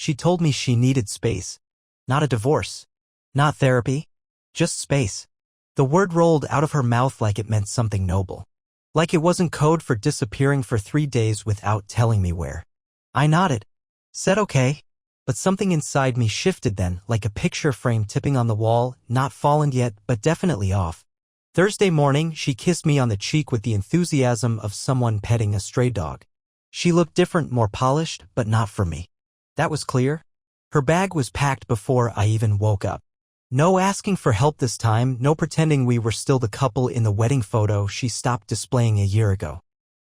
She told me she needed space. Not a divorce. Not therapy. Just space. The word rolled out of her mouth like it meant something noble. Like it wasn't code for disappearing for 3 days without telling me where. I nodded. Said okay. But something inside me shifted then, like a picture frame tipping on the wall, not fallen yet, but definitely off. Thursday morning, she kissed me on the cheek with the enthusiasm of someone petting a stray dog. She looked different, more polished, but not for me. That was clear. Her bag was packed before I even woke up. No asking for help this time, no pretending we were still the couple in the wedding photo she stopped displaying a year ago.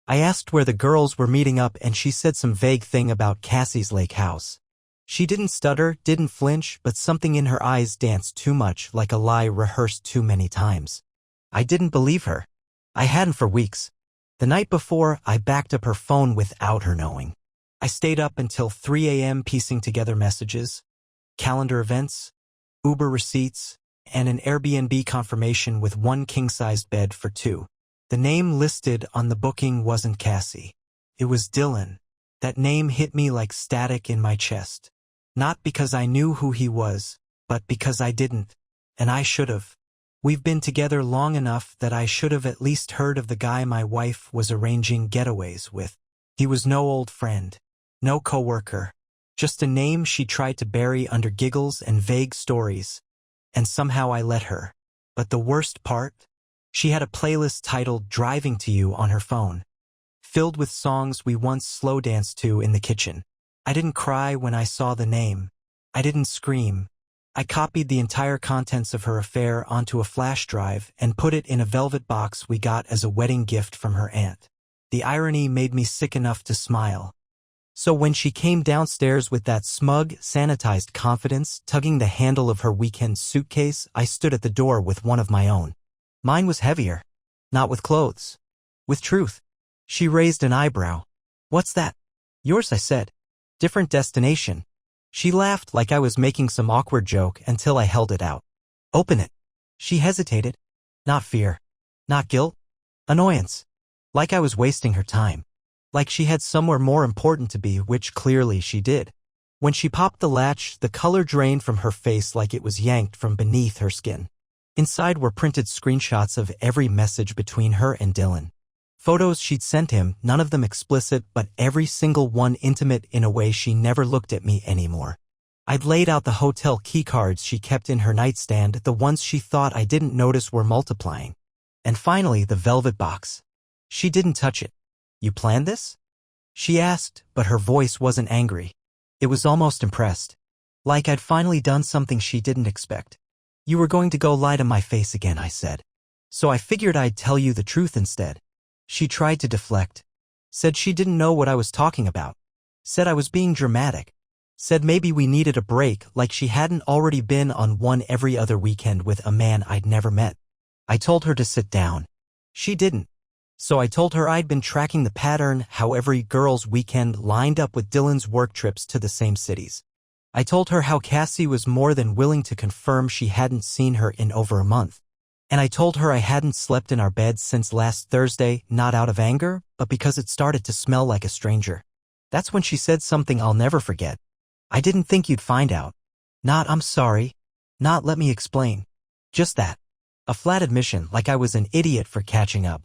I asked where the girls were meeting up and she said some vague thing about Cassie's lake house. She didn't stutter, didn't flinch, but something in her eyes danced too much, like a lie rehearsed too many times. I didn't believe her. I hadn't for weeks. The night before, I backed up her phone without her knowing. I stayed up until 3 a.m. piecing together messages, calendar events, Uber receipts, and an Airbnb confirmation with 1 king-sized bed for 2. The name listed on the booking wasn't Cassie. It was Dylan. That name hit me like static in my chest. Not because I knew who he was, but because I didn't, and I should have. We've been together long enough that I should have at least heard of the guy my wife was arranging getaways with. He was no old friend, no coworker, just a name she tried to bury under giggles and vague stories. And somehow I let her. But the worst part? She had a playlist titled Driving to You on her phone, filled with songs we once slow danced to in the kitchen. I didn't cry when I saw the name. I didn't scream. I copied the entire contents of her affair onto a flash drive and put it in a velvet box we got as a wedding gift from her aunt. The irony made me sick enough to smile. So when she came downstairs with that smug, sanitized confidence, tugging the handle of her weekend suitcase, I stood at the door with one of my own. Mine was heavier. Not with clothes. With truth. She raised an eyebrow. What's that? Yours, I said. Different destination. She laughed like I was making some awkward joke until I held it out. Open it. She hesitated. Not fear. Not guilt. Annoyance. Like I was wasting her time. Like she had somewhere more important to be, which clearly she did. When she popped the latch, the color drained from her face like it was yanked from beneath her skin. Inside were printed screenshots of every message between her and Dylan. Photos she'd sent him, none of them explicit, but every single one intimate in a way she never looked at me anymore. I'd laid out the hotel keycards she kept in her nightstand, the ones she thought I didn't notice were multiplying. And finally, the velvet box. She didn't touch it. You planned this? She asked, but her voice wasn't angry. It was almost impressed. Like I'd finally done something she didn't expect. You were going to go lie to my face again, I said. So I figured I'd tell you the truth instead. She tried to deflect. Said she didn't know what I was talking about. Said I was being dramatic. Said maybe we needed a break, like she hadn't already been on one every other weekend with a man I'd never met. I told her to sit down. She didn't. So I told her I'd been tracking the pattern, how every girl's weekend lined up with Dylan's work trips to the same cities. I told her how Cassie was more than willing to confirm she hadn't seen her in over a month. And I told her I hadn't slept in our bed since last Thursday, not out of anger, but because it started to smell like a stranger. That's when she said something I'll never forget. I didn't think you'd find out. Not I'm sorry. Not let me explain. Just that. A flat admission, like I was an idiot for catching up.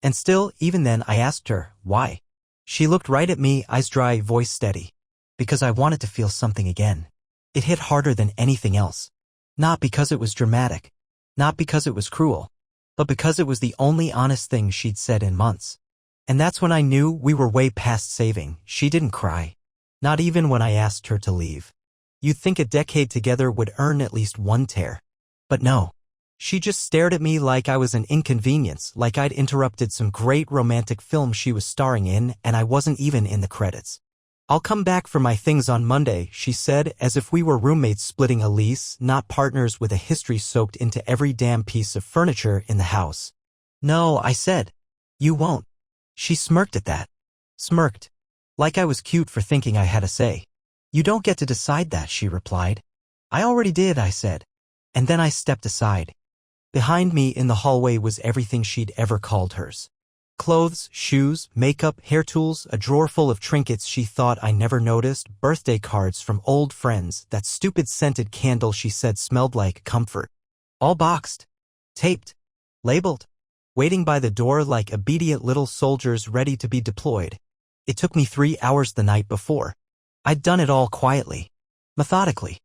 And still, even then, I asked her, why? She looked right at me, eyes dry, voice steady. Because I wanted to feel something again. It hit harder than anything else. Not because it was dramatic. Not because it was cruel, but because it was the only honest thing she'd said in months. And that's when I knew we were way past saving. She didn't cry. Not even when I asked her to leave. You'd think a decade together would earn at least one tear. But no. She just stared at me like I was an inconvenience, like I'd interrupted some great romantic film she was starring in and I wasn't even in the credits. I'll come back for my things on Monday, she said, as if we were roommates splitting a lease, not partners with a history soaked into every damn piece of furniture in the house. No, I said. You won't. She smirked at that. Smirked. Like I was cute for thinking I had a say. You don't get to decide that, she replied. I already did, I said. And then I stepped aside. Behind me in the hallway was everything she'd ever called hers. Clothes, shoes, makeup, hair tools, a drawer full of trinkets she thought I never noticed, birthday cards from old friends, that stupid scented candle she said smelled like comfort. All boxed, taped, labeled, waiting by the door like obedient little soldiers ready to be deployed. It took me 3 hours the night before. I'd done it all quietly, methodically.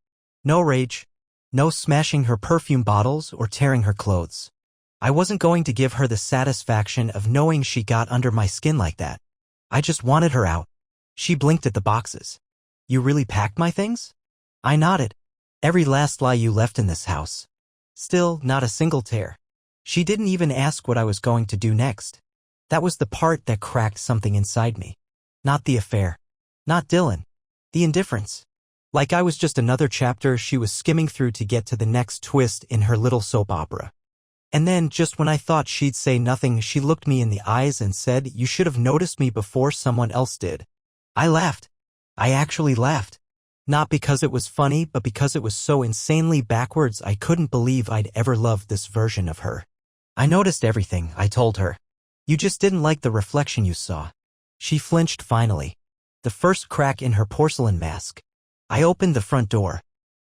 No rage, no smashing her perfume bottles or tearing her clothes. I wasn't going to give her the satisfaction of knowing she got under my skin like that. I just wanted her out. She blinked at the boxes. You really packed my things? I nodded. Every last lie you left in this house. Still, not a single tear. She didn't even ask what I was going to do next. That was the part that cracked something inside me. Not the affair. Not Dylan. The indifference. Like I was just another chapter she was skimming through to get to the next twist in her little soap opera. And then, just when I thought she'd say nothing, she looked me in the eyes and said, "You should have noticed me before someone else did." I laughed. I actually laughed. Not because it was funny, but because it was so insanely backwards I couldn't believe I'd ever loved this version of her. I noticed everything, I told her. You just didn't like the reflection you saw. She flinched finally. The first crack in her porcelain mask. I opened the front door.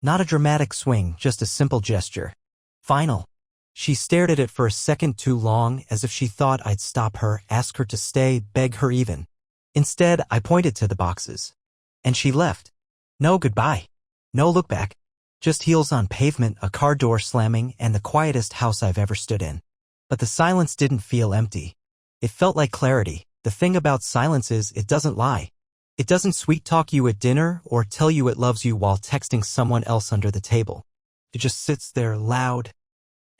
Not a dramatic swing, just a simple gesture. Final. She stared at it for a second too long, as if she thought I'd stop her, ask her to stay, beg her even. Instead, I pointed to the boxes. And she left. No goodbye. No look back. Just heels on pavement, a car door slamming, and the quietest house I've ever stood in. But the silence didn't feel empty. It felt like clarity. The thing about silence is, it doesn't lie. It doesn't sweet-talk you at dinner or tell you it loves you while texting someone else under the table. It just sits there loud,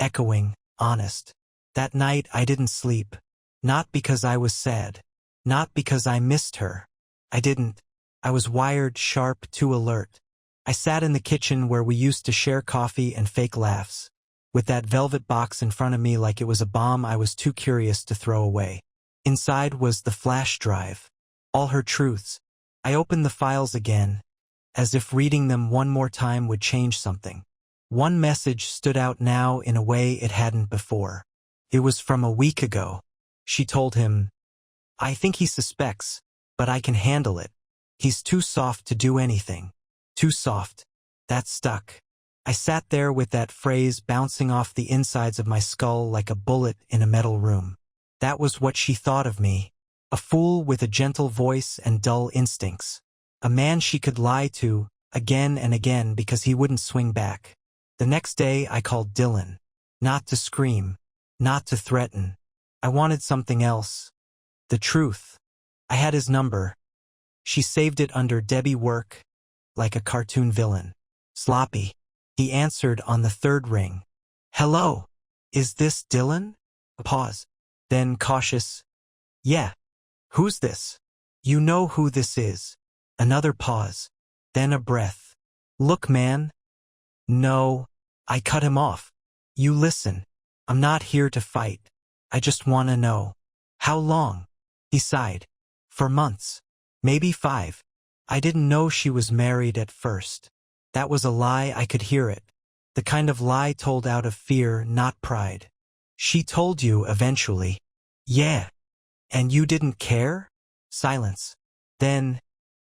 echoing, honest. That night I didn't sleep. Not because I was sad. Not because I missed her. I didn't. I was wired, sharp, too alert. I sat in the kitchen where we used to share coffee and fake laughs. With that velvet box in front of me like it was a bomb I was too curious to throw away. Inside was the flash drive. All her truths. I opened the files again, as if reading them one more time would change something. One message stood out now in a way it hadn't before. It was from a week ago. She told him, "I think he suspects, but I can handle it. He's too soft to do anything. Too soft." That stuck. I sat there with that phrase bouncing off the insides of my skull like a bullet in a metal room. That was what she thought of me. A fool with a gentle voice and dull instincts. A man she could lie to, again and again, because he wouldn't swing back. The next day I called Dylan. Not to scream. Not to threaten. I wanted something else. The truth. I had his number. She saved it under Debbie Work, like a cartoon villain. Sloppy. He answered on the third ring. "Hello. Is this Dylan?" A pause. Then cautious. "Yeah. Who's this?" "You know who this is." Another pause. Then a breath. "Look, man." "No." I cut him off. "You listen. I'm not here to fight. I just want to know." "How long?" He sighed. "For months. Maybe 5. I didn't know she was married at first. That was a lie, I could hear it. The kind of lie told out of fear, not pride." "She told you eventually." "Yeah." "And you didn't care?" Silence. Then,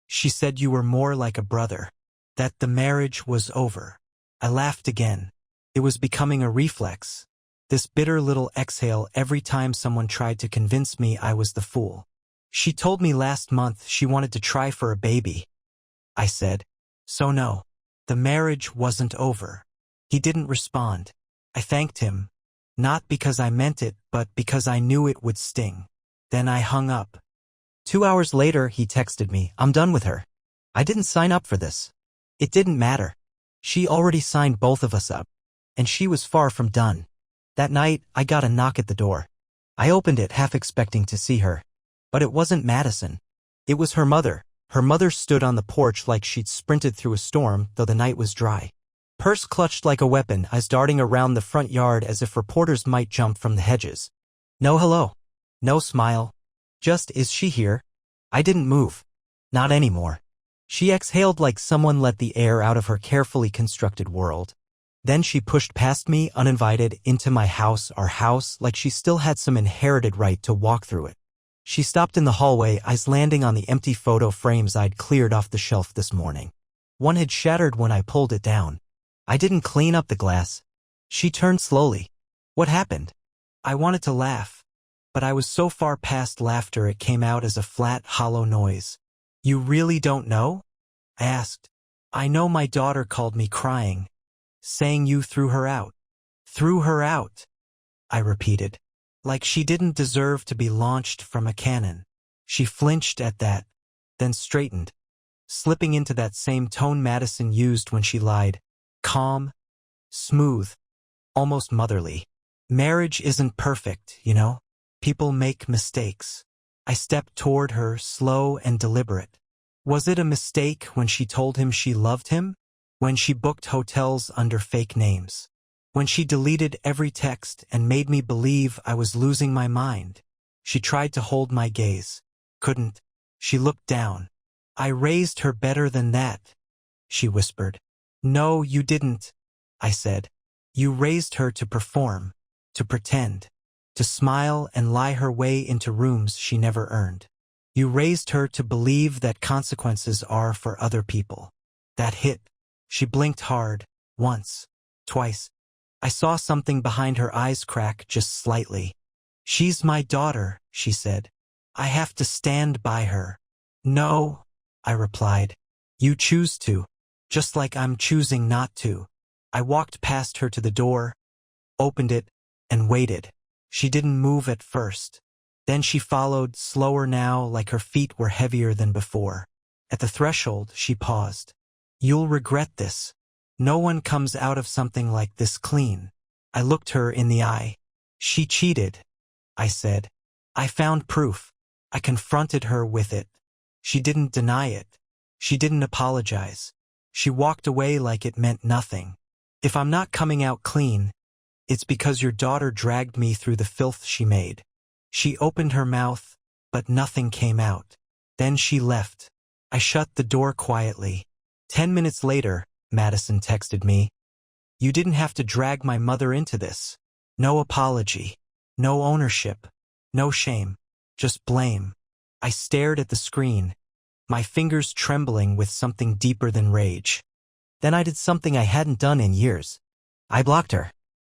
"She said you were more like a brother. That the marriage was over." I laughed again. It was becoming a reflex. This bitter little exhale every time someone tried to convince me I was the fool. "She told me last month she wanted to try for a baby." I said. "So no. The marriage wasn't over." He didn't respond. I thanked him. Not because I meant it, but because I knew it would sting. Then I hung up. 2 hours later, he texted me, "I'm done with her. I didn't sign up for this." It didn't matter. She already signed both of us up. And she was far from done. That night, I got a knock at the door. I opened it, half expecting to see her. But it wasn't Madison. It was her mother. Her mother stood on the porch like she'd sprinted through a storm, though the night was dry. Purse clutched like a weapon, eyes darting around the front yard as if reporters might jump from the hedges. No hello. No smile. Just, "Is she here?" I didn't move. Not anymore. She exhaled like someone let the air out of her carefully constructed world. Then she pushed past me, uninvited, into my house, our house, like she still had some inherited right to walk through it. She stopped in the hallway, eyes landing on the empty photo frames I'd cleared off the shelf this morning. One had shattered when I pulled it down. I didn't clean up the glass. She turned slowly. What happened? I wanted to laugh, but I was so far past laughter it came out as a flat, hollow noise. You really don't know? I asked. I know my daughter called me crying, saying you threw her out. Threw her out, I repeated, like she didn't deserve to be launched from a cannon. She flinched at that, then straightened, slipping into that same tone Madison used when she lied. Calm, smooth, almost motherly. Marriage isn't perfect, you know? People make mistakes. I stepped toward her, slow and deliberate. Was it a mistake when she told him she loved him? When she booked hotels under fake names? When she deleted every text and made me believe I was losing my mind? She tried to hold my gaze. Couldn't. She looked down. I raised her better than that, she whispered. No, you didn't, I said. You raised her to perform, to pretend, to smile and lie her way into rooms she never earned. You raised her to believe that consequences are for other people. That hit. She blinked hard, once, twice. I saw something behind her eyes crack just slightly. She's my daughter, she said. I have to stand by her. No, I replied. You choose to, just like I'm choosing not to. I walked past her to the door, opened it, and waited. She didn't move at first. Then she followed, slower now, like her feet were heavier than before. At the threshold, she paused. You'll regret this. No one comes out of something like this clean. I looked her in the eye. She cheated, I said. I found proof. I confronted her with it. She didn't deny it. She didn't apologize. She walked away like it meant nothing. If I'm not coming out clean, it's because your daughter dragged me through the filth she made. She opened her mouth, but nothing came out. Then she left. I shut the door quietly. 10 minutes later, Madison texted me. You didn't have to drag my mother into this. No apology. No ownership. No shame. Just blame. I stared at the screen, my fingers trembling with something deeper than rage. Then I did something I hadn't done in years. I blocked her.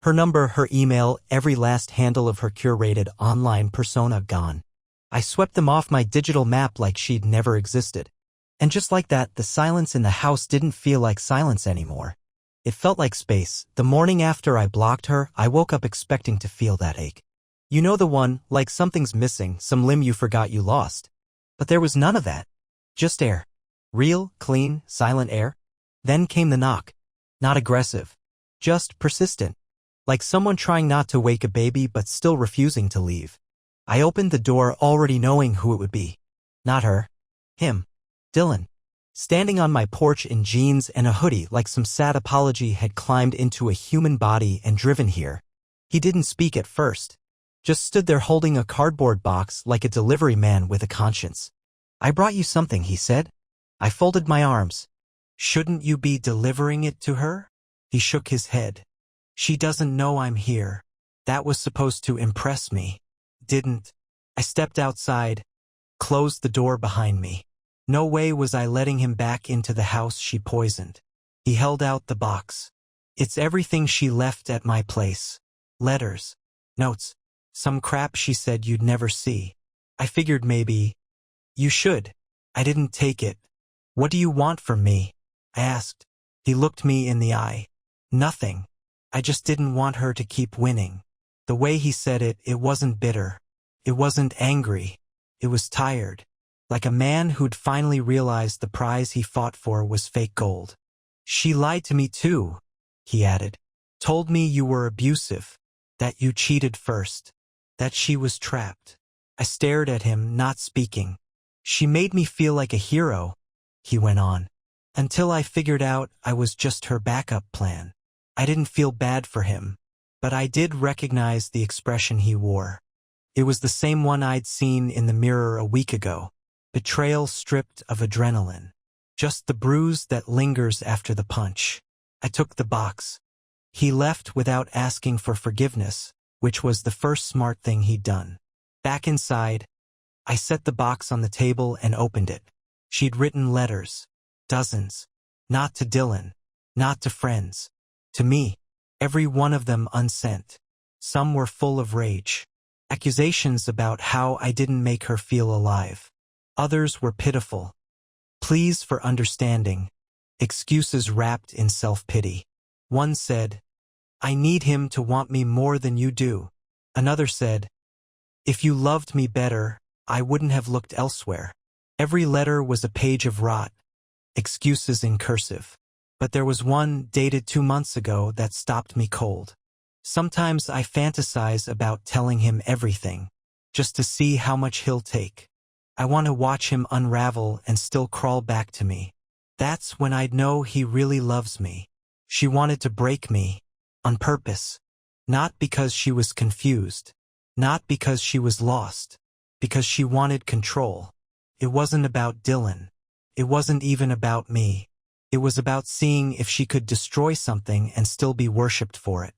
Her number, her email, every last handle of her curated online persona gone. I swept them off my digital map like she'd never existed. And just like that, the silence in the house didn't feel like silence anymore. It felt like space. The morning after I blocked her, I woke up expecting to feel that ache. You know, the one, like something's missing, some limb you forgot you lost. But there was none of that. Just air. Real, clean, silent air. Then came the knock. Not aggressive. Just persistent. Like someone trying not to wake a baby but still refusing to leave. I opened the door already knowing who it would be. Not her. Him. Dylan. Standing on my porch in jeans and a hoodie like some sad apology had climbed into a human body and driven here. He didn't speak at first. Just stood there holding a cardboard box like a delivery man with a conscience. I brought you something, he said. I folded my arms. Shouldn't you be delivering it to her? He shook his head. She doesn't know I'm here. That was supposed to impress me. Didn't. I stepped outside, closed the door behind me. No way was I letting him back into the house she poisoned. He held out the box. It's everything she left at my place. Letters. Notes. Some crap she said you'd never see. I figured maybe. You should. I didn't take it. What do you want from me? I asked. He looked me in the eye. Nothing. I just didn't want her to keep winning. The way he said it, it wasn't bitter. It wasn't angry. It was tired. Like a man who'd finally realized the prize he fought for was fake gold. She lied to me too, he added. Told me you were abusive. That you cheated first. That she was trapped. I stared at him, not speaking. She made me feel like a hero, he went on. Until I figured out I was just her backup plan. I didn't feel bad for him, but I did recognize the expression he wore. It was the same one I'd seen in the mirror a week ago. Betrayal stripped of adrenaline. Just the bruise that lingers after the punch. I took the box. He left without asking for forgiveness, which was the first smart thing he'd done. Back inside, I set the box on the table and opened it. She'd written letters. Dozens. Not to Dylan. Not to friends. To me. Every one of them unsent. Some were full of rage. Accusations about how I didn't make her feel alive. Others were pitiful. Pleas for understanding. Excuses wrapped in self-pity. One said, "I need him to want me more than you do." Another said, "If you loved me better, I wouldn't have looked elsewhere." Every letter was a page of rot. Excuses in cursive. But there was one, dated 2 months ago, that stopped me cold. Sometimes I fantasize about telling him everything, just to see how much he'll take. I want to watch him unravel and still crawl back to me. That's when I'd know he really loves me. She wanted to break me, on purpose. Not because she was confused. Not because she was lost. Because she wanted control. It wasn't about Dylan. It wasn't even about me. It was about seeing if she could destroy something and still be worshipped for it.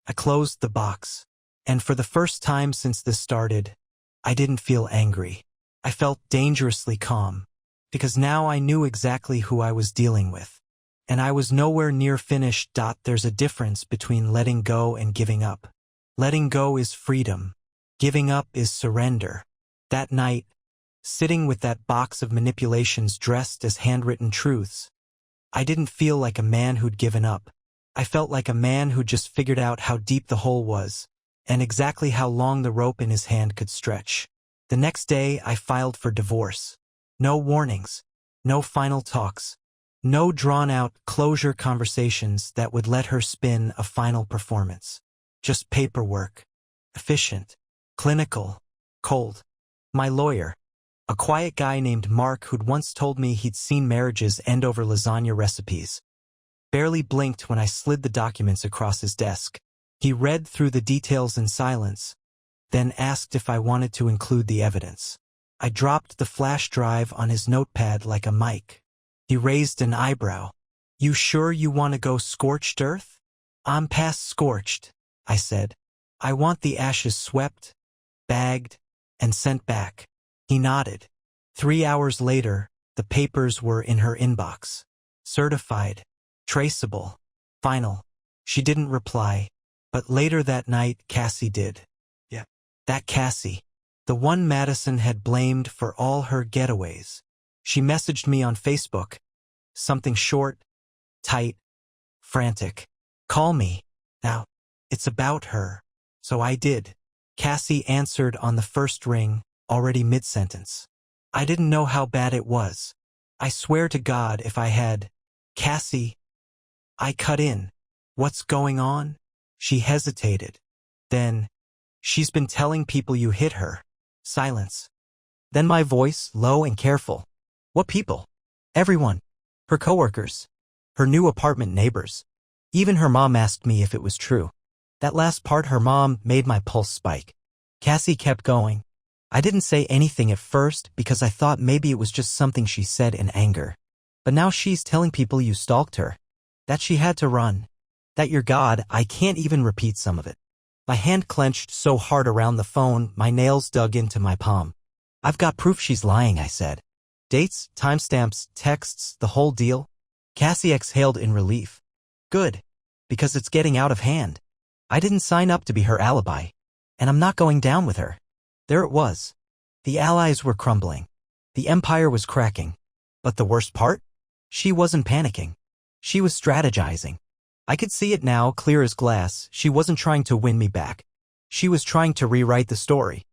I closed the box. And for the first time since this started, I didn't feel angry. I felt dangerously calm. Because now I knew exactly who I was dealing with. And I was nowhere near finished. There's a difference between letting go and giving up. Letting go is freedom. Giving up is surrender. That night, sitting with that box of manipulations dressed as handwritten truths, I didn't feel like a man who'd given up. I felt like a man who'd just figured out how deep the hole was, and exactly how long the rope in his hand could stretch. The next day, I filed for divorce. No warnings. No final talks. No drawn-out closure conversations that would let her spin a final performance. Just paperwork. Efficient. Clinical. Cold. My lawyer. A quiet guy named Mark who'd once told me he'd seen marriages end over lasagna recipes. Barely blinked when I slid the documents across his desk. He read through the details in silence, then asked if I wanted to include the evidence. I dropped the flash drive on his notepad like a mic. He raised an eyebrow. "You sure you want to go scorched earth?" "I'm past scorched," I said. "I want the ashes swept, bagged, and sent back." He nodded. 3 hours later, the papers were in her inbox. Certified. Traceable. Final. She didn't reply. But later that night, Cassie did. Yeah. That Cassie. The one Madison had blamed for all her getaways. She messaged me on Facebook. Something short, tight, frantic. "Call me. Now." It's about her. So I did. Cassie answered on the first ring, already mid-sentence. I didn't know how bad it was. I swear to God if I had. "Cassie." I cut in. "What's going on?" She hesitated. Then, "She's been telling people you hit her." Silence. Then my voice, low and careful. "What people?" "Everyone. Her coworkers. Her new apartment neighbors. Even her mom asked me if it was true." That last part, her mom, made my pulse spike. Cassie kept going. "I didn't say anything at first because I thought maybe it was just something she said in anger. But now she's telling people you stalked her. That she had to run. That you're God." I can't even repeat some of it. My hand clenched so hard around the phone, my nails dug into my palm. "I've got proof she's lying," I said. "Dates, timestamps, texts, the whole deal." Cassie exhaled in relief. "Good. Because it's getting out of hand. I didn't sign up to be her alibi. And I'm not going down with her." There it was. The allies were crumbling. The empire was cracking. But the worst part? She wasn't panicking. She was strategizing. I could see it now, clear as glass. She wasn't trying to win me back. She was trying to rewrite the story.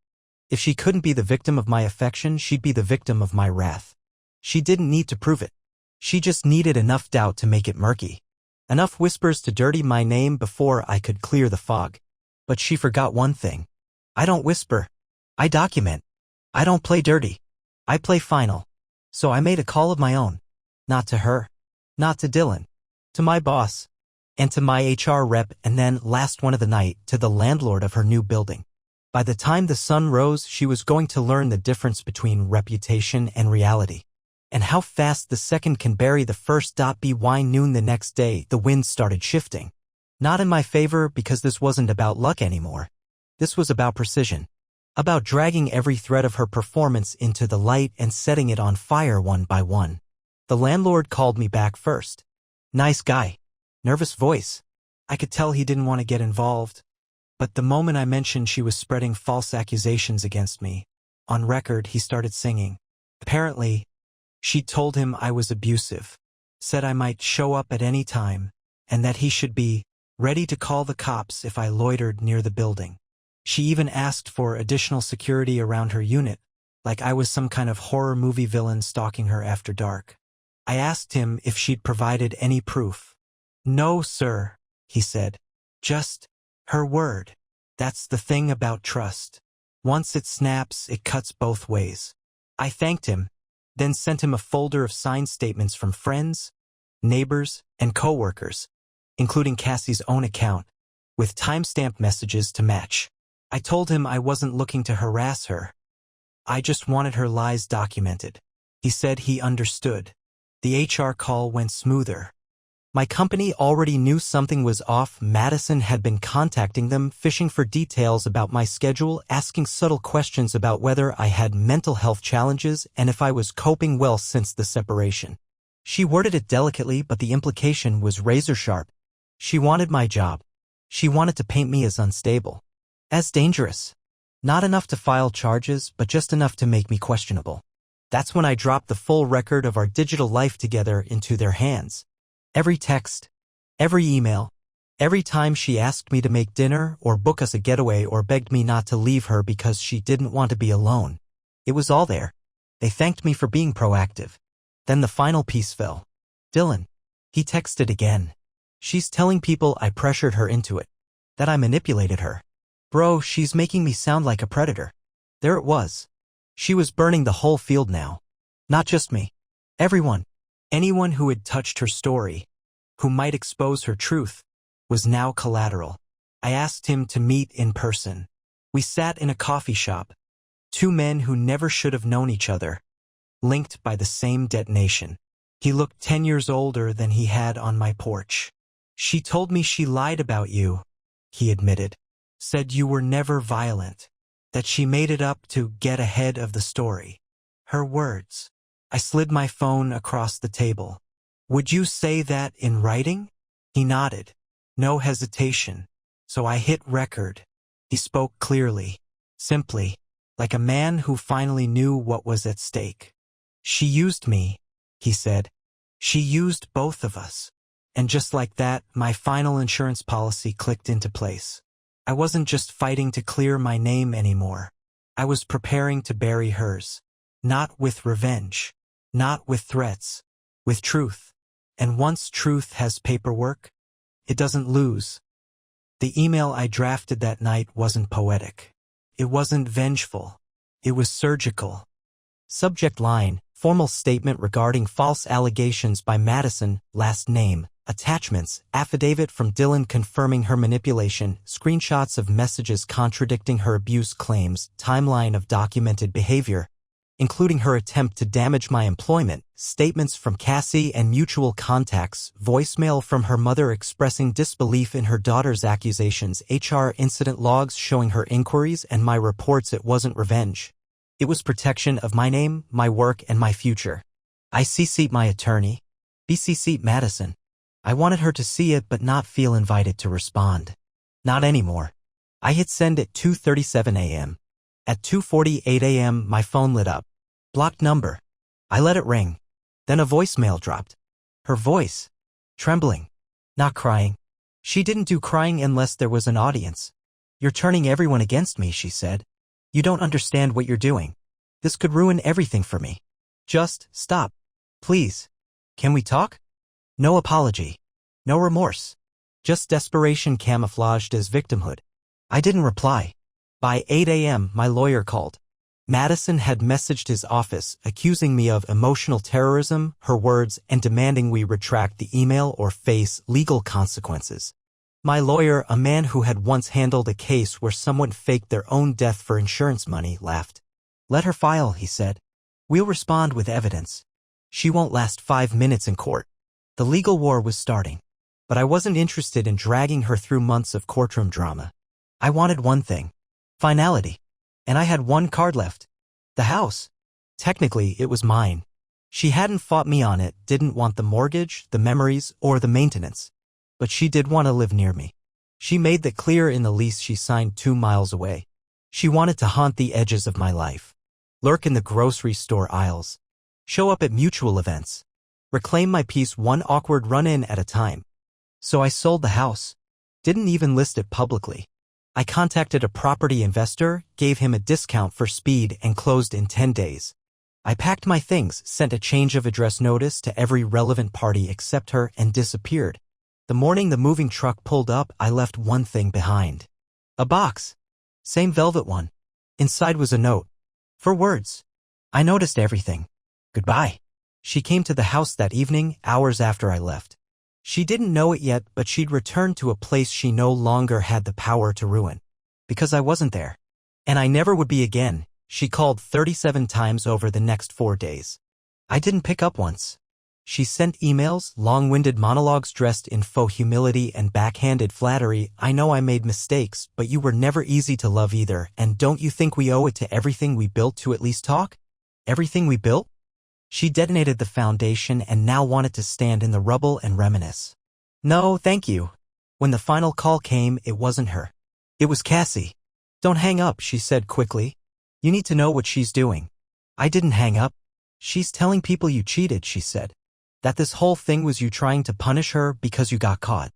If she couldn't be the victim of my affection, she'd be the victim of my wrath. She didn't need to prove it. She just needed enough doubt to make it murky. Enough whispers to dirty my name before I could clear the fog. But she forgot one thing. I don't whisper. I document. I don't play dirty. I play final. So I made a call of my own. Not to her. Not to Dylan. To my boss. And to my HR rep, and then, last one of the night, to the landlord of her new building. By the time the sun rose, she was going to learn the difference between reputation and reality. And how fast the second can bury the first. By noon the next day, the wind started shifting. Not in my favor because this wasn't about luck anymore. This was about precision. About dragging every thread of her performance into the light and setting it on fire one by one. The landlord called me back first. Nice guy. Nervous voice. I could tell he didn't want to get involved. But the moment I mentioned she was spreading false accusations against me, on record he started singing. Apparently, she'd told him I was abusive, said I might show up at any time, and that he should be ready to call the cops if I loitered near the building. She even asked for additional security around her unit, like I was some kind of horror movie villain stalking her after dark. I asked him if she'd provided any proof. No, sir, he said. Just her word. That's the thing about trust. Once it snaps, it cuts both ways. I thanked him, then sent him a folder of signed statements from friends, neighbors, and coworkers, including Cassie's own account, with timestamped messages to match. I told him I wasn't looking to harass her. I just wanted her lies documented. He said he understood. The HR call went smoother. My company already knew something was off. Madison had been contacting them, fishing for details about my schedule, asking subtle questions about whether I had mental health challenges and if I was coping well since the separation. She worded it delicately, but the implication was razor-sharp. She wanted my job. She wanted to paint me as unstable, as dangerous. Not enough to file charges, but just enough to make me questionable. That's when I dropped the full record of our digital life together into their hands. Every text, every email, every time she asked me to make dinner or book us a getaway or begged me not to leave her because she didn't want to be alone. It was all there. They thanked me for being proactive. Then the final piece fell. Dylan. He texted again. She's telling people I pressured her into it, that I manipulated her. Bro, she's making me sound like a predator. There it was. She was burning the whole field now. Not just me. Everyone. Anyone who had touched her story, who might expose her truth, was now collateral. I asked him to meet in person. We sat in a coffee shop. Two men who never should have known each other, linked by the same detonation. He looked 10 years older than he had on my porch. She told me she lied about you, he admitted. Said you were never violent. That she made it up to get ahead of the story. Her words. I slid my phone across the table. Would you say that in writing? He nodded. No hesitation. So I hit record. He spoke clearly, simply, like a man who finally knew what was at stake. She used me, he said. She used both of us. And just like that, my final insurance policy clicked into place. I wasn't just fighting to clear my name anymore. I was preparing to bury hers. Not with revenge. Not with threats. With truth. And once truth has paperwork, it doesn't lose. The email I drafted that night wasn't poetic. It wasn't vengeful. It was surgical. Subject line, formal statement regarding false allegations by Madison, last name. Attachments, affidavit from Dylan confirming her manipulation, screenshots of messages contradicting her abuse claims, timeline of documented behavior, including her attempt to damage my employment, statements from Cassie and mutual contacts, voicemail from her mother expressing disbelief in her daughter's accusations, HR incident logs showing her inquiries and my reports. It wasn't revenge. It was protection of my name, my work, and my future. I CC'd my attorney. BCC'd Madison. I wanted her to see it but not feel invited to respond. Not anymore. I hit send at 2:37 a.m. At 2:48 a.m. my phone lit up. Blocked number. I let it ring. Then a voicemail dropped. Her voice. Trembling. Not crying. She didn't do crying unless there was an audience. You're turning everyone against me, she said. You don't understand what you're doing. This could ruin everything for me. Just stop. Please. Can we talk? No apology. No remorse. Just desperation camouflaged as victimhood. I didn't reply. By 8 a.m. my lawyer called. Madison had messaged his office, accusing me of emotional terrorism, her words, and demanding we retract the email or face legal consequences. My lawyer, a man who had once handled a case where someone faked their own death for insurance money, laughed. Let her file, he said. We'll respond with evidence. She won't last 5 minutes in court. The legal war was starting. But I wasn't interested in dragging her through months of courtroom drama. I wanted one thing. Finality. And I had one card left. The house. Technically, it was mine. She hadn't fought me on it, didn't want the mortgage, the memories, or the maintenance. But she did want to live near me. She made that clear in the lease she signed 2 miles away. She wanted to haunt the edges of my life. Lurk in the grocery store aisles. Show up at mutual events. Reclaim my peace one awkward run-in at a time. So I sold the house. Didn't even list it publicly. I contacted a property investor, gave him a discount for speed, and closed in 10 days. I packed my things, sent a change of address notice to every relevant party except her, and disappeared. The morning the moving truck pulled up, I left one thing behind. A box. Same velvet one. Inside was a note. 4 words. I noticed everything. Goodbye. She came to the house that evening, hours after I left. She didn't know it yet, but she'd returned to a place she no longer had the power to ruin. Because I wasn't there. And I never would be again. She called 37 times over the next 4 days. I didn't pick up once. She sent emails, long-winded monologues dressed in faux humility and backhanded flattery. I know I made mistakes, but you were never easy to love either, and don't you think we owe it to everything we built to at least talk? Everything we built? She detonated the foundation and now wanted to stand in the rubble and reminisce. No, thank you. When the final call came, it wasn't her. It was Cassie. Don't hang up, she said quickly. You need to know what she's doing. I didn't hang up. She's telling people you cheated, she said. That this whole thing was you trying to punish her because you got caught.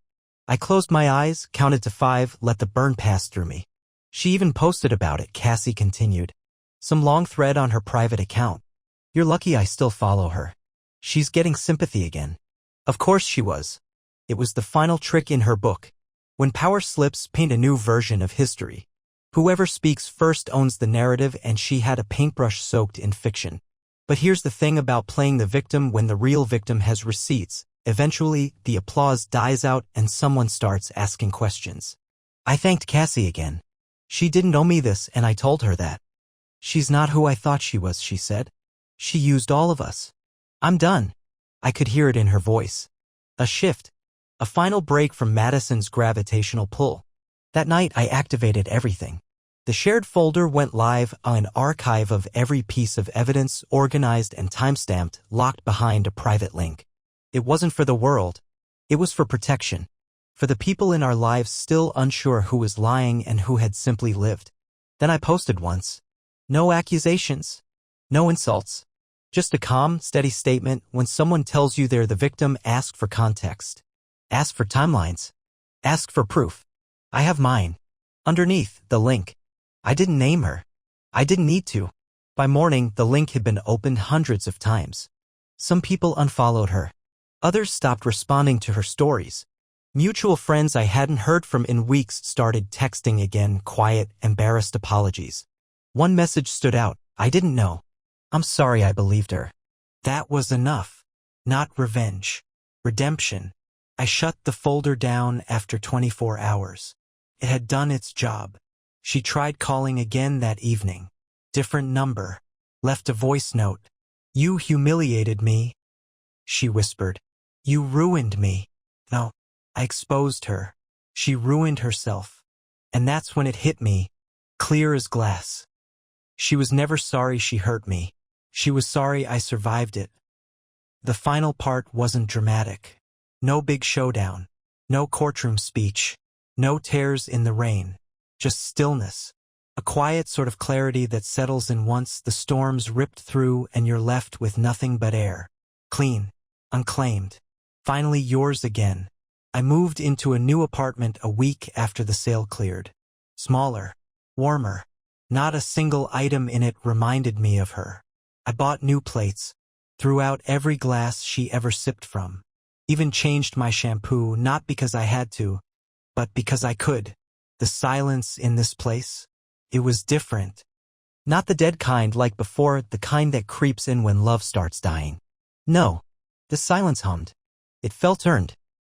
I closed my eyes, counted to 5, let the burn pass through me. She even posted about it, Cassie continued. Some long thread on her private account. You're lucky I still follow her. She's getting sympathy again. Of course she was. It was the final trick in her book. When power slips, paint a new version of history. Whoever speaks first owns the narrative, and she had a paintbrush soaked in fiction. But here's the thing about playing the victim: when the real victim has receipts, eventually the applause dies out and someone starts asking questions. I thanked Cassie again. She didn't owe me this, and I told her that. She's not who I thought she was, she said. She used all of us. I'm done. I could hear it in her voice. A shift. A final break from Madison's gravitational pull. That night I activated everything. The shared folder went live, an archive of every piece of evidence, organized and timestamped, locked behind a private link. It wasn't for the world. It was for protection. For the people in our lives still unsure who was lying and who had simply lived. Then I posted once. No accusations. No insults. Just a calm, steady statement: when someone tells you they're the victim, ask for context. Ask for timelines. Ask for proof. I have mine. Underneath, the link. I didn't name her. I didn't need to. By morning, the link had been opened hundreds of times. Some people unfollowed her. Others stopped responding to her stories. Mutual friends I hadn't heard from in weeks started texting again, quiet, embarrassed apologies. One message stood out. I didn't know. I'm sorry I believed her. That was enough. Not revenge. Redemption. I shut the folder down after 24 hours. It had done its job. She tried calling again that evening. Different number. Left a voice note. You humiliated me, she whispered. You ruined me. No, I exposed her. She ruined herself. And that's when it hit me, clear as glass. She was never sorry she hurt me. She was sorry I survived it. The final part wasn't dramatic. No big showdown. No courtroom speech. No tears in the rain. Just stillness. A quiet sort of clarity that settles in once the storm's ripped through and you're left with nothing but air. Clean. Unclaimed. Finally yours again. I moved into a new apartment a week after the sale cleared. Smaller. Warmer. Not a single item in it reminded me of her. I bought new plates. Threw out every glass she ever sipped from. Even changed my shampoo, not because I had to, but because I could. The silence in this place, it was different. Not the dead kind like before, the kind that creeps in when love starts dying. No, the silence hummed. It felt earned.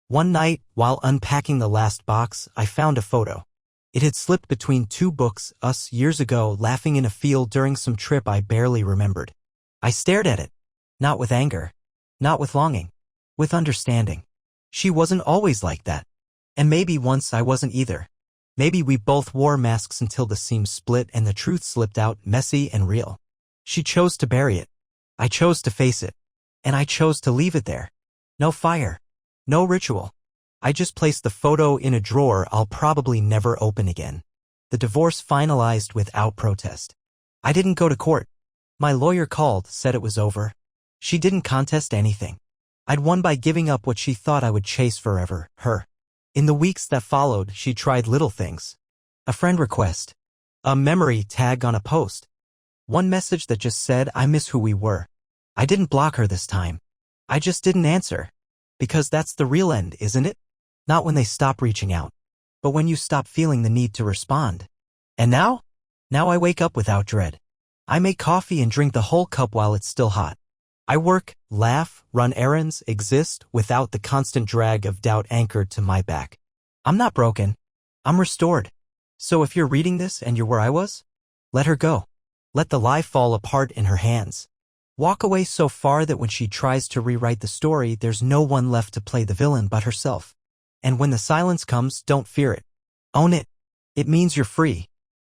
One night, while unpacking the last box, I found a photo. It had slipped between 2 books, us years ago, laughing in a field during some trip I barely remembered. I stared at it. Not with anger. Not with longing. With understanding. She wasn't always like that. And maybe once I wasn't either. Maybe we both wore masks until the seams split and the truth slipped out, messy and real. She chose to bury it. I chose to face it. And I chose to leave it there. No fire. No ritual. I just placed the photo in a drawer I'll probably never open again. The divorce finalized without protest. I didn't go to court. My lawyer called, said it was over. She didn't contest anything. I'd won by giving up what she thought I would chase forever, her. In the weeks that followed, she tried little things. A friend request. A memory tag on a post. One message that just said, I miss who we were. I didn't block her this time. I just didn't answer. Because that's the real end, isn't it? Not when they stop reaching out, but when you stop feeling the need to respond. And now? Now I wake up without dread. I make coffee and drink the whole cup while it's still hot. I work, laugh, run errands, exist without the constant drag of doubt anchored to my back. I'm not broken. I'm restored. So if you're reading this and you're where I was, let her go. Let the lie fall apart in her hands. Walk away so far that when she tries to rewrite the story, there's no one left to play the villain but herself. And when the silence comes, don't fear it. Own it. It means you're free.